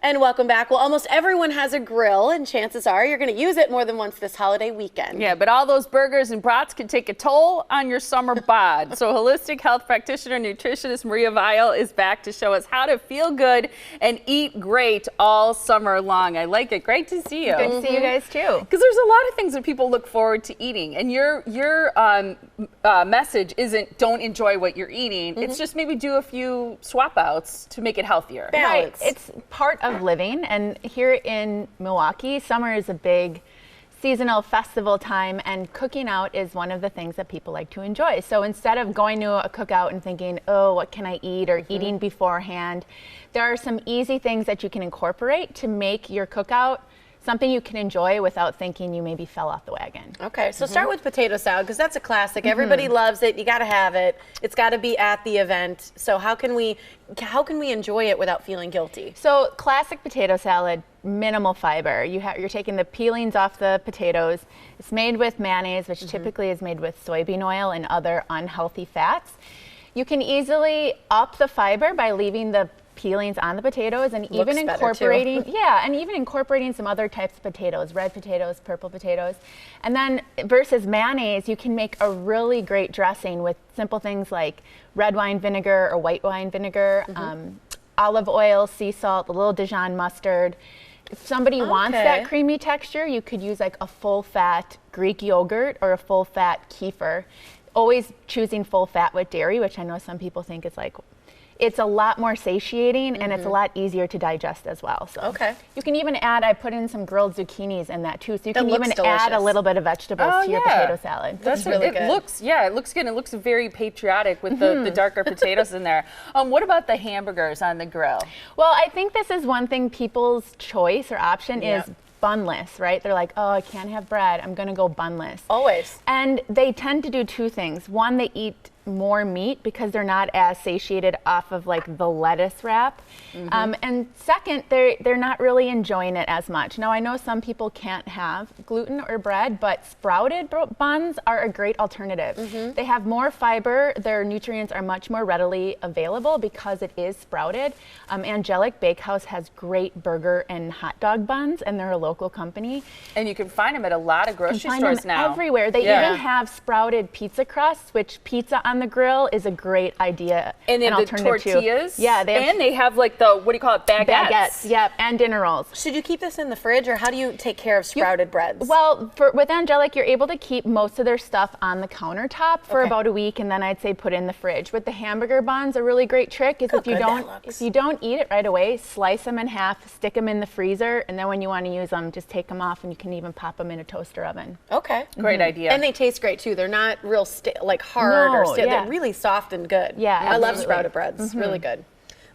And welcome back. Well, almost everyone has a grill, and chances are you're going to use it more than once this holiday weekend. Yeah, but all those burgers and brats can take a toll on your summer bod. So holistic health practitioner, nutritionist Maria Viall is back to show us how to feel good and eat great all summer long. I like it. Great to see you. Good to see you guys too. Because there's a lot of things that people look forward to eating, and your message isn't don't enjoy what you're eating. It's just maybe do a few swap outs to make it healthier. Balance. Right. It's part of living, and here in Milwaukee, summer is a big seasonal festival time, and cooking out is one of the things that people like to enjoy. So instead of going to a cookout and thinking, oh, what can I eat, or eating beforehand, there are some easy things that you can incorporate to make your cookout something you can enjoy without thinking you maybe fell off the wagon. Okay, so start with potato salad, because that's a classic. Everybody loves it. You got to have it. It's got to be at the event. So how can we enjoy it without feeling guilty? So classic potato salad, minimal fiber. You're taking the peelings off the potatoes. It's made with mayonnaise, which typically is made with soybean oil and other unhealthy fats. You can easily up the fiber by leaving the peelings on the potatoes, and even incorporating some other types of potatoes, red potatoes, purple potatoes. And then versus mayonnaise, you can make a really great dressing with simple things like red wine vinegar or white wine vinegar, olive oil, sea salt, a little Dijon mustard. If somebody wants that creamy texture, you could use like a full fat Greek yogurt or a full fat kefir. Always choosing full fat with dairy, which I know some people think is like, it's a lot more satiating, and it's a lot easier to digest as well. So you can even add, I put in some grilled zucchinis in that too, so you can even add a little bit of vegetables to your potato salad. That's really good. It looks good. It looks very patriotic with the darker potatoes in there. What about the hamburgers on the grill? Well, I think this is one thing people's choice or option is bunless, right? They're like, oh, I can't have bread. I'm going to go bunless. Always. And they tend to do two things. One, they eat more meat because they're not as satiated off of like the lettuce wrap. And second, they're not really enjoying it as much. Now, I know some people can't have gluten or bread, but sprouted buns are a great alternative. They have more fiber. Their nutrients are much more readily available because it is sprouted. Angelic Bakehouse has great burger and hot dog buns, and they're a local company. And you can find them at a lot of grocery stores now. You can find them everywhere. They even have sprouted pizza crusts, which pizza on the grill is a great idea. And they have the tortillas. Yeah, they have like the, what do you call it, baguettes? Baguettes, yep, and dinner rolls. Should you keep this in the fridge, or how do you take care of sprouted breads? Well, with Angelic, you're able to keep most of their stuff on the countertop for about a week, and then I'd say put it in the fridge. With the hamburger buns, a really great trick is if you don't eat it right away, slice them in half, stick them in the freezer, and then when you want to use them, just take them off, and you can even pop them in a toaster oven. Okay. Great idea. And they taste great too. They're not real like hard or stiff. They're really soft and good. Yeah, I love sprouted breads. Really good.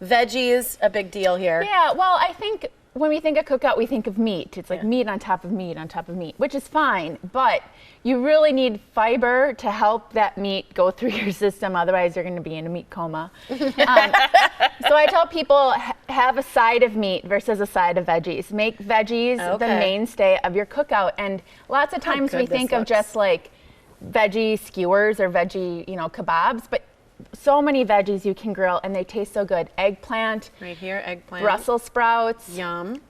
Veggies, a big deal here. Yeah, well, I think when we think of cookout, we think of meat. It's like meat on top of meat on top of meat, which is fine, but you really need fiber to help that meat go through your system. Otherwise, you're going to be in a meat coma. So I tell people, have a side of meat versus a side of veggies. Make veggies the mainstay of your cookout. And lots of times we think of just like veggie skewers or veggie, kebabs, but so many veggies you can grill, and they taste so good. Eggplant. Right here, eggplant. Brussels sprouts. Yum.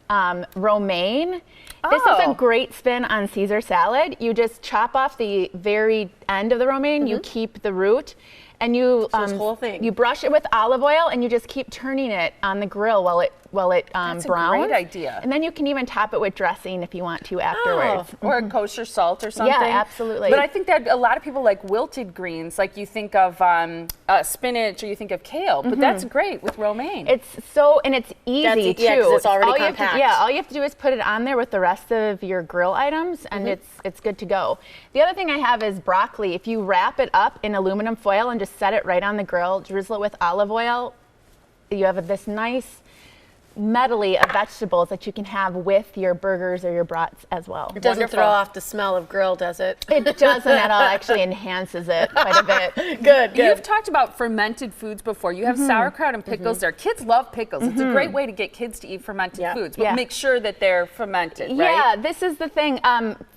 Romaine. This is a great spin on Caesar salad. You just chop off the very end of the romaine, you keep the root, and you whole thing. You brush it with olive oil, and you just keep turning it on the grill while it browns. That's a great idea. And then you can even top it with dressing if you want to afterwards. Or a kosher salt or something. Yeah, absolutely. But I think that a lot of people like wilted greens, like you think of spinach or you think of kale, but that's great with romaine. And it's easy too. Yeah, 'cause it's already compact. All you have to do is put it on there with the rest of your grill items, and it's good to go. The other thing I have is broccoli. If you wrap it up in aluminum foil and just set it right on the grill, drizzle it with olive oil, you have this nice medley of vegetables that you can have with your burgers or your brats as well. It doesn't throw off the smell of grill, does it? It doesn't at all. Actually enhances it quite a bit. Good. You've talked about fermented foods before. You have sauerkraut and pickles there. Kids love pickles. It's a great way to get kids to eat fermented foods, but make sure that they're fermented, right? Yeah, this is the thing.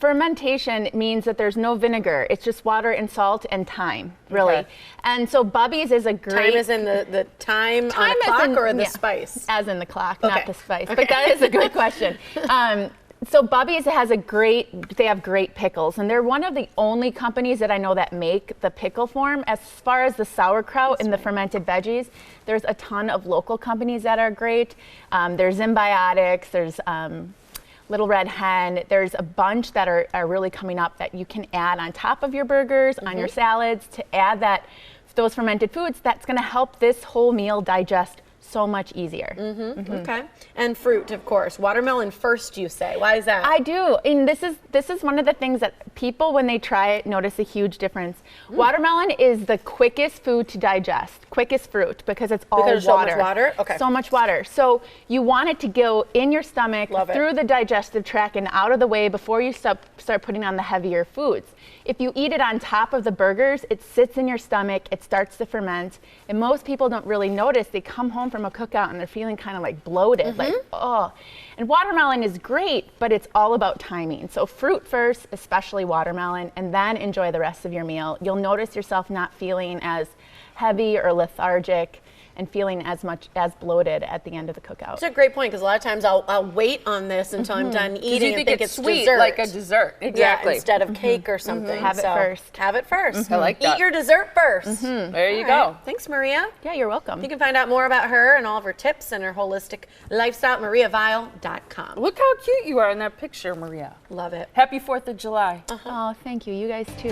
Fermentation means that there's no vinegar. It's just water and salt and thyme, really. And so Bubby's is a great... Time is in the time on the clock or in the spice? As in the clock. shock, Okay. not the spice. But that is a good question. So Bubby's they have great pickles, and they're one of the only companies that I know that make the pickle form. As far as the sauerkraut and the fermented veggies, there's a ton of local companies that are great. There's Symbiotics, there's Little Red Hen. There's a bunch that are really coming up that you can add on top of your burgers, on your salads, to add those fermented foods. That's going to help this whole meal digest so much easier. Okay. And fruit, of course. Watermelon first, you say. Why is that? I do. And this is one of the things that people, when they try it, notice a huge difference. Watermelon is the quickest food to digest, quickest fruit, because it's all Because water. so much water? Okay. So much water. So you want it to go in your stomach, Love it. through the digestive tract and out of the way before you start putting on the heavier foods. If you eat it on top of the burgers, it sits in your stomach, it starts to ferment, and most people don't really notice. They come home from a cookout and they're feeling kind of like bloated, like, oh. And watermelon is great, but it's all about timing. So fruit first, especially watermelon, and then enjoy the rest of your meal. You'll notice yourself not feeling as heavy or lethargic and feeling as bloated at the end of the cookout. That's a great point, because a lot of times I'll wait on this until I'm done eating you and think think it's it's sweet, dessert. like a dessert. Exactly. Yeah, instead of cake or something. Have it first. Have it first. I like that. Eat your dessert first. There you All go. right. Thanks, Maria. Yeah, you're welcome. You can find out more about her and all of her tips and her holistic lifestyle at mariaviall.com. Look how cute you are in that picture, Maria. Love it. Happy 4th of July. Oh, thank you. You guys too.